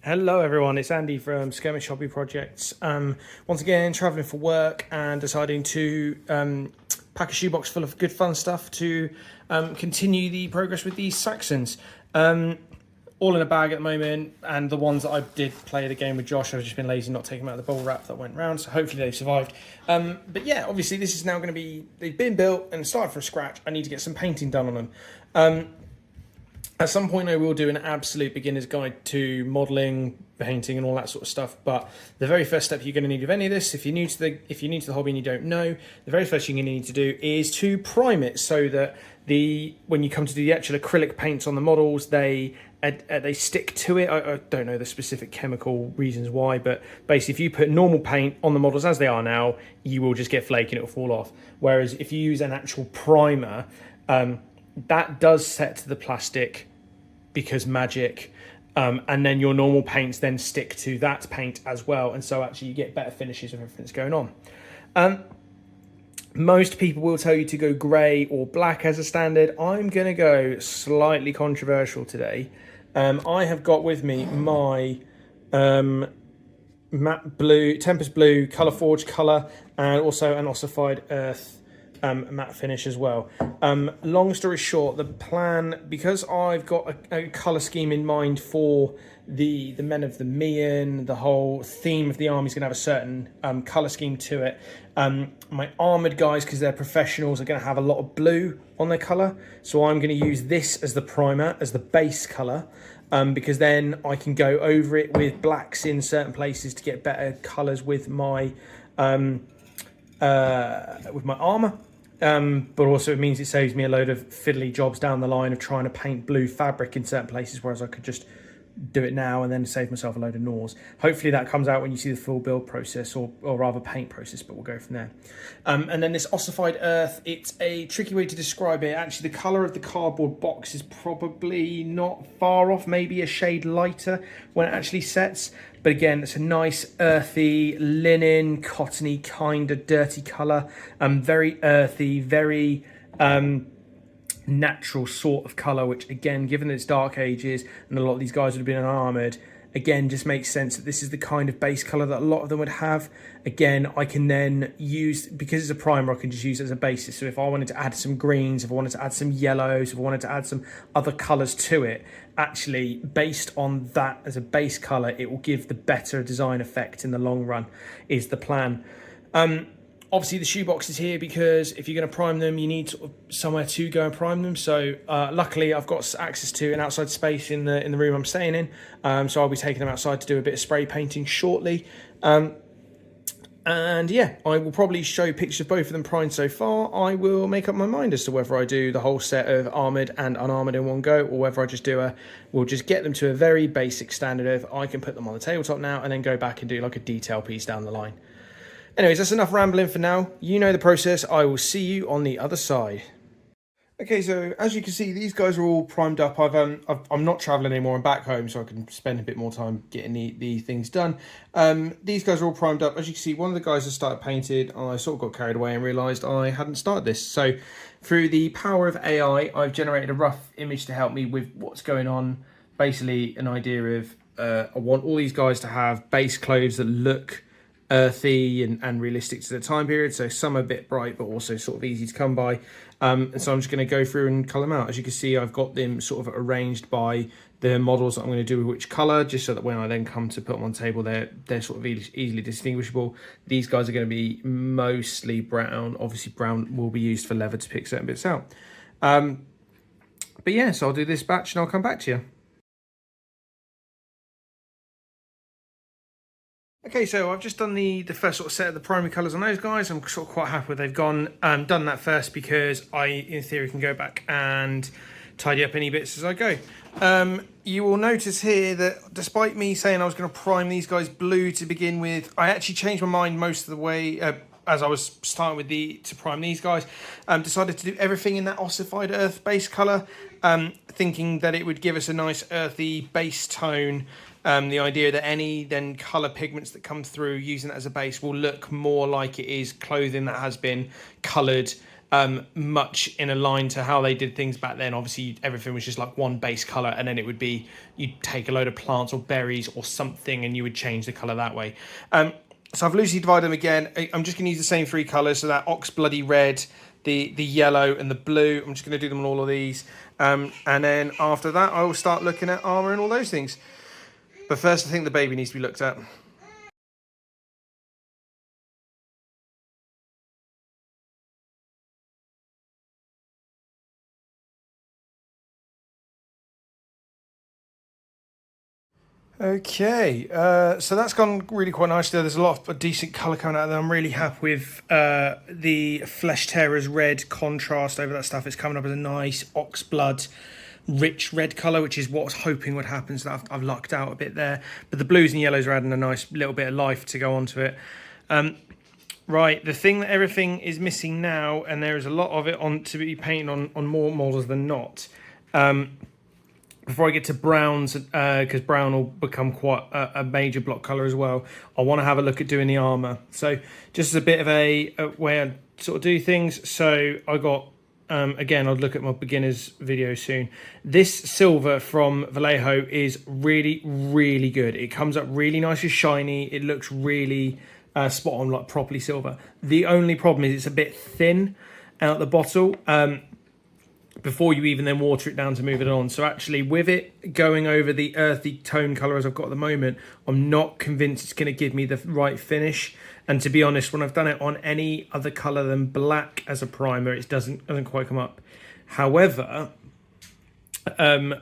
Hello everyone, it's Andy from Skirmish Hobby Projects. Once again, travelling for work and deciding to pack a shoebox full of good fun stuff to continue the progress with these Saxons. All in a bag at the moment, and the ones that I did play the game with Josh, I've just been lazy not taking them out of the bubble wrap that went round, so hopefully they've survived. But yeah, obviously this is now going to be, they've been built and started from scratch. I need to get some painting done on them. At some point I will do an absolute beginner's guide to modelling, painting and all that sort of stuff, but the very first step you're going to need of any of this, if you're new to the hobby and you don't know, the very first thing you're going to need to do is to prime it so that when you come to do the actual acrylic paints on the models, they stick to it. I don't know the specific chemical reasons why, but basically if you put normal paint on the models as they are now, you will just get flake and it will fall off. Whereas if you use an actual primer, that does set to the plastic because magic, and then your normal paints then stick to that paint as well, and so actually you get better finishes of everything that's going on. Most people will tell you to go grey or black as a standard. I'm going to go slightly controversial today. I have got with me my matte blue, Tempest Blue Colour Forge colour, and also an ossified earth matte finish as well. Long story short, the plan, because I've got a colour scheme in mind for the men of the Mian, the whole theme of the army is going to have a certain colour scheme to it. My armoured guys, because they're professionals, are going to have a lot of blue on their colour, so I'm going to use this as the primer, as the base colour, because then I can go over it with blacks in certain places to get better colours with my armour. But also it means it saves me a load of fiddly jobs down the line of trying to paint blue fabric in certain places, whereas I could just do it now and then save myself a load of gnaws. Hopefully that comes out when you see the full build process, or rather paint process, but we'll go from there. And then this ossified earth, it's a tricky way to describe it. Actually, the colour of the cardboard box is probably not far off, maybe a shade lighter when it actually sets. But again, it's a nice earthy, linen, cottony kind of dirty colour. Very earthy, very natural sort of colour, which again, given that it's Dark Ages and a lot of these guys would have been armoured, again, just makes sense that this is the kind of base colour that a lot of them would have. Again, I can then use, because it's a primer, I can just use it as a basis. So if I wanted to add some greens, if I wanted to add some yellows, if I wanted to add some other colours to it, actually, based on that as a base colour, it will give the better design effect in the long run, is the plan. Obviously, the shoebox is here because if you're going to prime them, you need sort of somewhere to go and prime them. So luckily, I've got access to an outside space in the room I'm staying in. So I'll be taking them outside to do a bit of spray painting shortly. And yeah, I will probably show pictures of both of them primed so far. I will make up my mind as to whether I do the whole set of armoured and unarmoured in one go, or whether I just we'll just get them to a very basic standard of I can put them on the tabletop now and then go back and do like a detail piece down the line. Anyways, that's enough rambling for now. You know the process. I will see you on the other side. Okay, so as you can see, these guys are all primed up. I'm not traveling anymore. I'm back home, so I can spend a bit more time getting the things done. These guys are all primed up. As you can see, one of the guys has started painted. I sort of got carried away and realised I hadn't started this. So through the power of AI, I've generated a rough image to help me with what's going on. Basically, an idea of I want all these guys to have base clothes that look earthy and realistic to the time period, so some are a bit bright but also sort of easy to come by, and so I'm just going to go through and colour them out. As you can see, I've got them sort of arranged by the models that I'm going to do with which colour, just so that when I then come to put them on the table, they're sort of easily distinguishable. These guys are going to be mostly brown. Obviously brown will be used for leather to pick certain bits out, but yeah, so I'll do this batch and I'll come back to you. Okay, so I've just done the first sort of set of the primary colours on those guys. I'm sort of quite happy with they've gone. Done that first because I, in theory, can go back and tidy up any bits as I go. You will notice here that despite me saying I was going to prime these guys blue to begin with, I actually changed my mind most of the way as I was starting with to prime these guys. Decided to do everything in that ossified earth base colour, thinking that it would give us a nice earthy base tone. The idea that any then colour pigments that come through using that as a base will look more like it is clothing that has been coloured much in a line to how they did things back then. Obviously, everything was just like one base color, and then it would be, you'd take a load of plants or berries or something, and you would change the color that way. So I've loosely divided them again. I'm just going to use the same three colors, so that ox bloody red, the yellow, and the blue. I'm just going to do them on all of these, and then after that, I will start looking at armor and all those things. But first, I think the baby needs to be looked at. Okay, so that's gone really quite nicely. There's a lot of decent colour coming out of there. I'm really happy with the Flesh Tearer's red contrast over that stuff. It's coming up as a nice ox blood, rich red colour, which is what I was hoping would happen. So I've lucked out a bit there. But the blues and yellows are adding a nice little bit of life to go onto it. Right, the thing that everything is missing now, and there is a lot of it on to be painted on more models than not. Before I get to browns, because brown will become quite a major block colour as well, I want to have a look at doing the armour. So just as a bit of a way I sort of do things. So I got, again, I'll look at my beginners video soon. This silver from Vallejo is really, really good. It comes up really nice and shiny. It looks really spot on, like properly silver. The only problem is it's a bit thin out the bottle. Before you even then water it down to move it on. So actually with it going over the earthy tone colour as I've got at the moment, I'm not convinced it's going to give me the right finish. And to be honest, when I've done it on any other colour than black as a primer, it doesn't quite come up. However,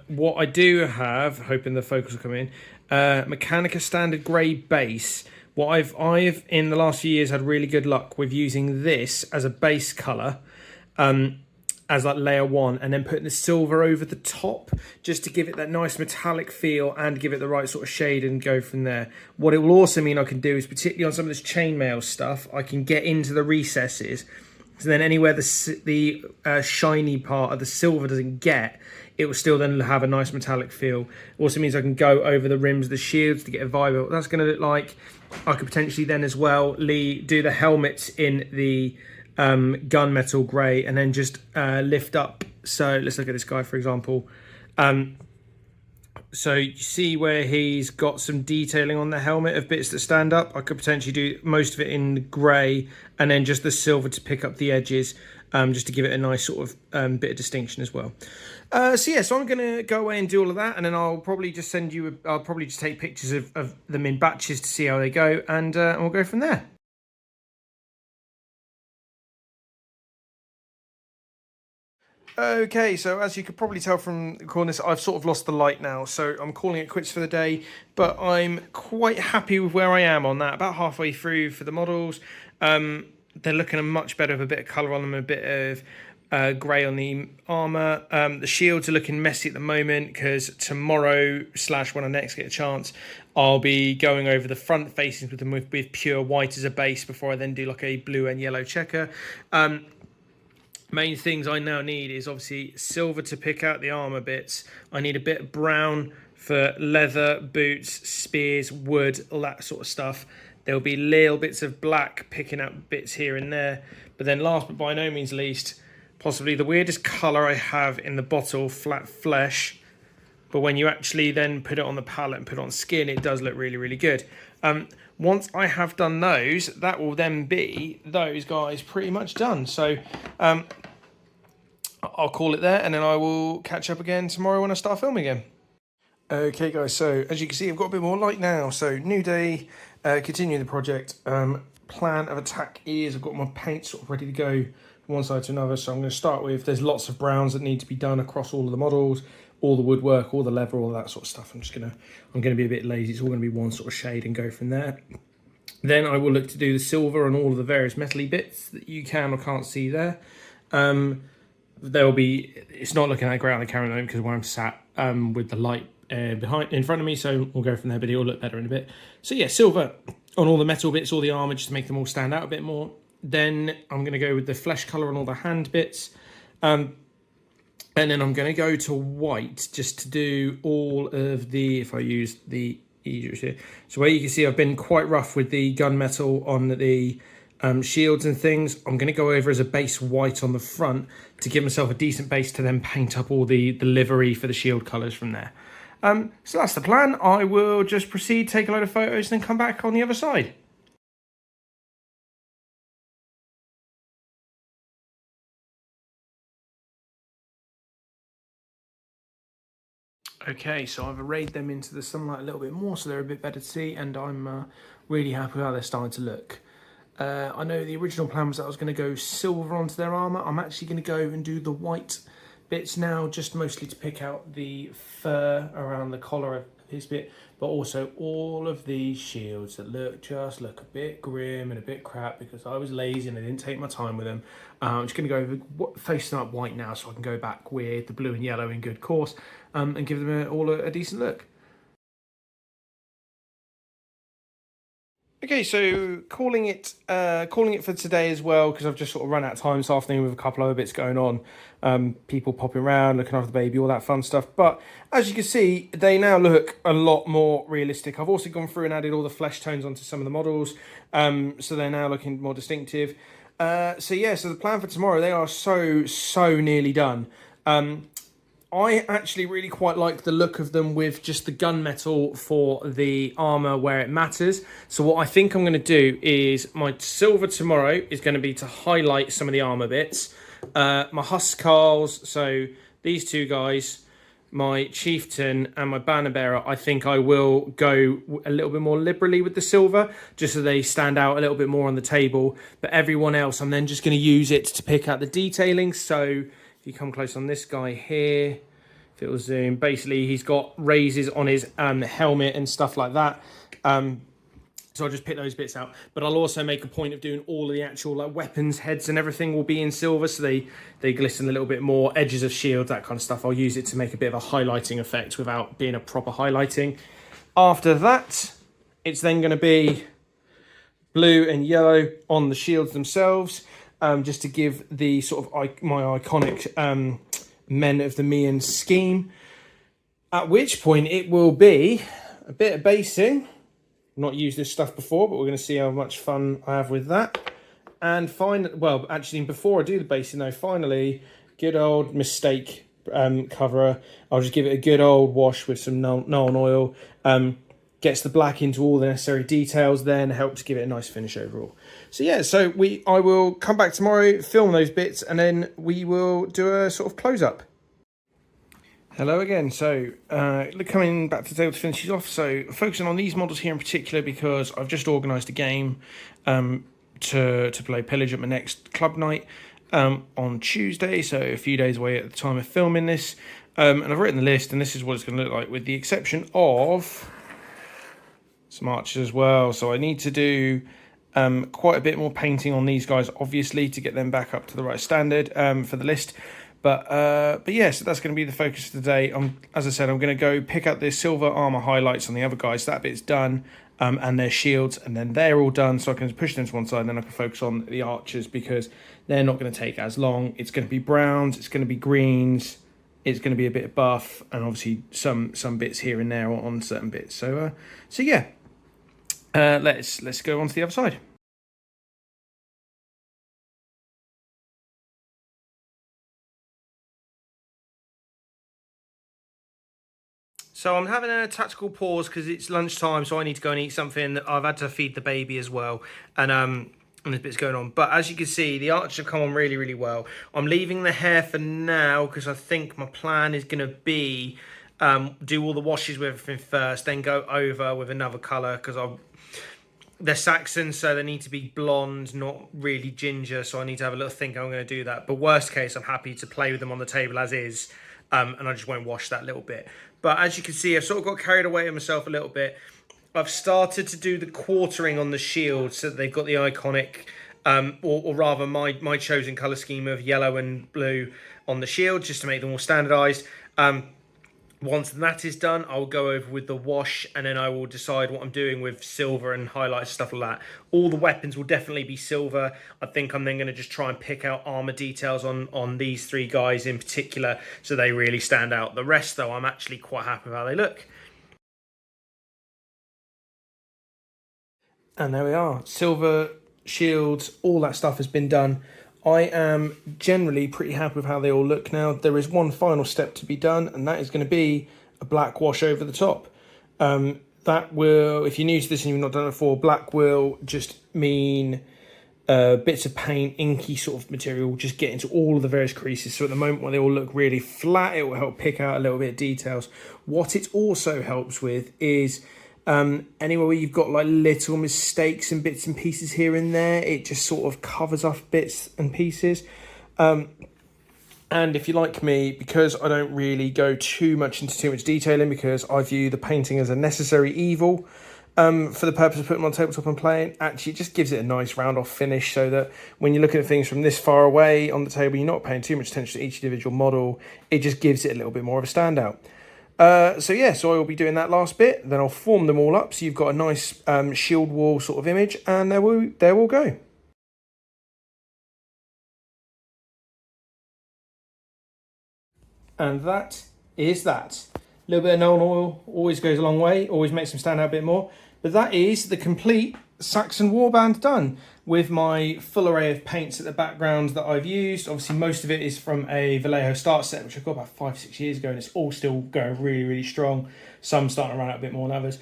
what I do have, hoping the focus will come in, Mechanica Standard Grey Base. What I've in the last few years had really good luck with using this as a base colour. As like layer one, and then putting the silver over the top just to give it that nice metallic feel and give it the right sort of shade and go from there. What it will also mean I can do is, particularly on some of this chainmail stuff, I can get into the recesses, so then anywhere the shiny part of the silver doesn't get, it will still then have a nice metallic feel. It also means I can go over the rims of the shields to get a vibe of what that's going to look like. I could potentially then as well do the helmets in the gunmetal grey, and then just lift up. So let's look at this guy, for example. So you see where he's got some detailing on the helmet of bits that stand up. I could potentially do most of it in grey, and then just the silver to pick up the edges, just to give it a nice sort of bit of distinction as well. So yeah, so I'm going to go away and do all of that, and then I'll probably just send you, I'll probably just take pictures of them in batches to see how they go, and we'll go from there. Okay, so as you could probably tell from calling this, I've sort of lost the light now, so I'm calling it quits for the day, but I'm quite happy with where I am on that. About halfway through for the models. They're looking a much better with a bit of colour on them, a bit of grey on the armour. The shields are looking messy at the moment, because tomorrow / when I next get a chance, I'll be going over the front facings with them with pure white as a base before I then do like a blue and yellow checker. Main things I now need is obviously silver to pick out the armor bits. I need a bit of brown for leather, boots, spears, wood, all that sort of stuff. There'll be little bits of black picking out bits here and there. But then last but by no means least, possibly the weirdest color I have in the bottle, flat flesh. But when you actually then put it on the palette and put it on skin, it does look really, really good. Once I have done those, that will then be those guys pretty much done. So I'll call it there, and then I will catch up again tomorrow when I start filming again. Okay guys, so as you can see, I've got a bit more light now. So new day, continuing the project. Plan of attack is I've got my paint sort of ready to go from one side to another. So I'm going to start with, there's lots of browns that need to be done across all of the models, all the woodwork, all the leather, all that sort of stuff. I'm going to be a bit lazy. It's all going to be one sort of shade and go from there. Then I will look to do the silver and all of the various metally bits that you can or can't see there. There will be, it's not looking that great on the camera though, because where I'm sat with the light in front of me, so we'll go from there, but it'll look better in a bit. So yeah, silver on all the metal bits, all the armor, just to make them all stand out a bit more. Then I'm going to go with the flesh color on all the hand bits. And then I'm going to go to white just to do all of the, if I use the easier here. So where you can see I've been quite rough with the gunmetal on the shields and things, I'm going to go over as a base white on the front to give myself a decent base to then paint up all the livery for the shield colours from there. So that's the plan. I will just proceed, take a load of photos, and then come back on the other side. Okay, so I've arrayed them into the sunlight a little bit more so they're a bit better to see, and I'm really happy with how they're starting to look. I know the original plan was that I was going to go silver onto their armour. I'm actually going to go and do the white bits now, just mostly to pick out the fur around the collar of his bit, but also all of these shields that just look a bit grim and a bit crap because I was lazy and I didn't take my time with them. I'm just going to go over facing up white now so I can go back with the blue and yellow in good course and give them all a decent look. Okay, so calling it for today as well, because I've just sort of run out of time this afternoon with a couple other bits going on, people popping around, looking after the baby, all that fun stuff. But as you can see, they now look a lot more realistic. I've also gone through and added all the flesh tones onto some of the models, so they're now looking more distinctive. So yeah, so the plan for tomorrow, they are so nearly done. I actually really quite like the look of them with just the gunmetal for the armour where it matters. So what I think I'm going to do is my silver tomorrow is going to be to highlight some of the armour bits. My Huskarls, so these two guys, my Chieftain and my Banner Bearer, I think I will go a little bit more liberally with the silver, just so they stand out a little bit more on the table. But everyone else, I'm then just going to use it to pick out the detailing. So if you come close on this guy here, if it will zoom, basically he's got raises on his helmet and stuff like that. So I'll just pick those bits out. But I'll also make a point of doing all of the actual weapons, heads and everything will be in silver, so they glisten a little bit more, edges of shield, that kind of stuff. I'll use it to make a bit of a highlighting effect without being a proper highlighting. After that, it's then going to be blue and yellow on the shields themselves. Just to give the sort of my iconic Men of the Mian scheme. At which point it will be a bit of basing. Not used this stuff before, but we're going to see how much fun I have with that. And well, actually, before I do the basing though, finally, good old Mistake coverer. I'll just give it a good old wash with some Nuln oil. Gets the black into all the necessary details, then helps give it a nice finish overall. So yeah, so I will come back tomorrow, film those bits, and then we will do a sort of close up. Hello again. So coming back to the table to finish these off. So focusing on these models here in particular because I've just organised a game to play Pillage at my next club night on Tuesday. So a few days away at the time of filming this. And I've written the list, and this is what it's going to look like, with the exception of some archers as well. So I need to do quite a bit more painting on these guys, obviously, to get them back up to the right standard for the list. But yeah, so that's going to be the focus of the day. As I said, I'm going to go pick out the silver armor highlights on the other guys. That bit's done, and their shields, and then they're all done. So I can push them to one side, and then I can focus on the archers because they're not going to take as long. It's going to be browns, it's going to be greens, it's going to be a bit of buff, and obviously some bits here and there on certain bits. So yeah. Let's go on to the other side. So I'm having a tactical pause because it's lunchtime, so I need to go and eat something. I've had to feed the baby as well, and there's bits going on. But as you can see, the archers have come on really well. I'm leaving the hair for now because I think my plan is going to be do all the washes with everything first, then go over with another colour because they're Saxon, so they need to be blonde, not really ginger, so I need to have a little think how I'm going to do that. But worst case, I'm happy to play with them on the table as is, and I just won't wash that little bit. But as you can see, I've sort of got carried away with myself a little bit. I've started to do the quartering on the shield so that they've got the iconic, or rather my chosen colour scheme of yellow and blue on the shield, just to make them all standardised. Once that is done, I'll go over with the wash, and then I will decide what I'm doing with silver and highlights, stuff like that. All the weapons will definitely be silver. I think I'm then going to just try and pick out armor details on these three guys in particular, so they really stand out. The rest, though, I'm actually quite happy with how they look. And there we are. Silver shields, all that stuff has been done. I am generally pretty happy with how they all look now. There is one final step to be done, and that is going to be a black wash over the top. That will, if you're new to this and you've not done it before, black will just mean bits of paint, inky sort of material, just get into all of the various creases. So at the moment when they all look really flat, it will help pick out a little bit of details. What it also helps with is anywhere where you've got like little mistakes and bits and pieces here and there, it just sort of covers up bits and pieces. And if you're like me, because I don't really go too much into too much detailing, because I view the painting as a necessary evil for the purpose of putting them on tabletop and playing, actually it just gives it a nice round off finish, so that when you're looking at things from this far away on the table, you're not paying too much attention to each individual model. It just gives it a little bit more of a standout. So I will be doing that last bit, then I'll form them all up so you've got a nice shield wall sort of image, and there we'll go. And that is that. A little bit of Nuln Oil always goes a long way, always makes them stand out a bit more. But that is the complete Saxon Warband done, with my full array of paints at the background that I've used. Obviously, most of it is from a Vallejo start set, which I got about 5-6 years ago, and it's all still going really, really strong. Some starting to run out a bit more than others.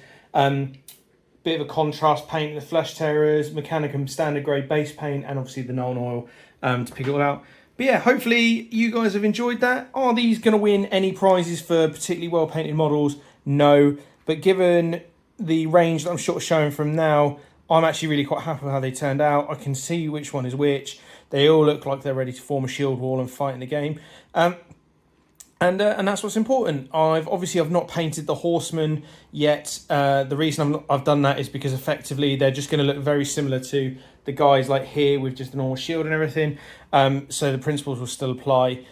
Bit of a contrast paint in the Flesh Terrors, Mechanicum standard grade base paint, and obviously the Nuln Oil to pick it all out. But yeah, hopefully you guys have enjoyed that. Are these going to win any prizes for particularly well painted models? No, but given the range that I'm sort of showing from now, I'm actually really quite happy with how they turned out. I can see which one is which. They all look like they're ready to form a shield wall and fight in the game. And that's what's important. I've not painted the horsemen yet. The reason I've done that is because effectively they're just going to look very similar to the guys like here with just the normal shield and everything. So the principles will still apply.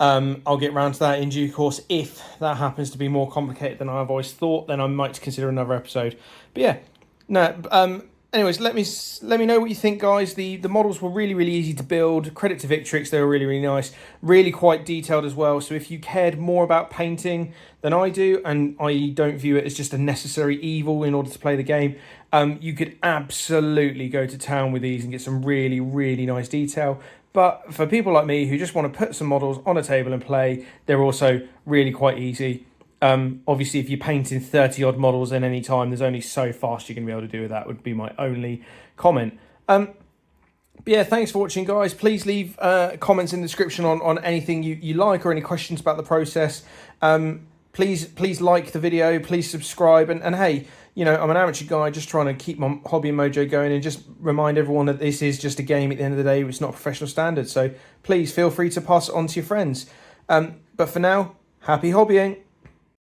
I'll get round to that in due course. If that happens to be more complicated than I've always thought, then I might consider another episode. But yeah, no. Anyways, let me know what you think, guys. The models were really, really easy to build. Credit to Victrix, they were really, really nice. Really quite detailed as well. So if you cared more about painting than I do, and I don't view it as just a necessary evil in order to play the game, you could absolutely go to town with these and get some really, really nice detail. But for people like me who just want to put some models on a table and play, they're also really quite easy. Obviously, if you're painting 30 odd models in any time, there's only so fast you're going to be able to do with that, would be my only comment. But yeah, thanks for watching, guys. Please leave comments in the description on anything you like or any questions about the process. Please like the video, please subscribe, and hey, you know, I'm an amateur guy just trying to keep my hobby and mojo going, and just remind everyone that this is just a game at the end of the day. It's not professional standards, so please feel free to pass it on to your friends. But for now, happy hobbying.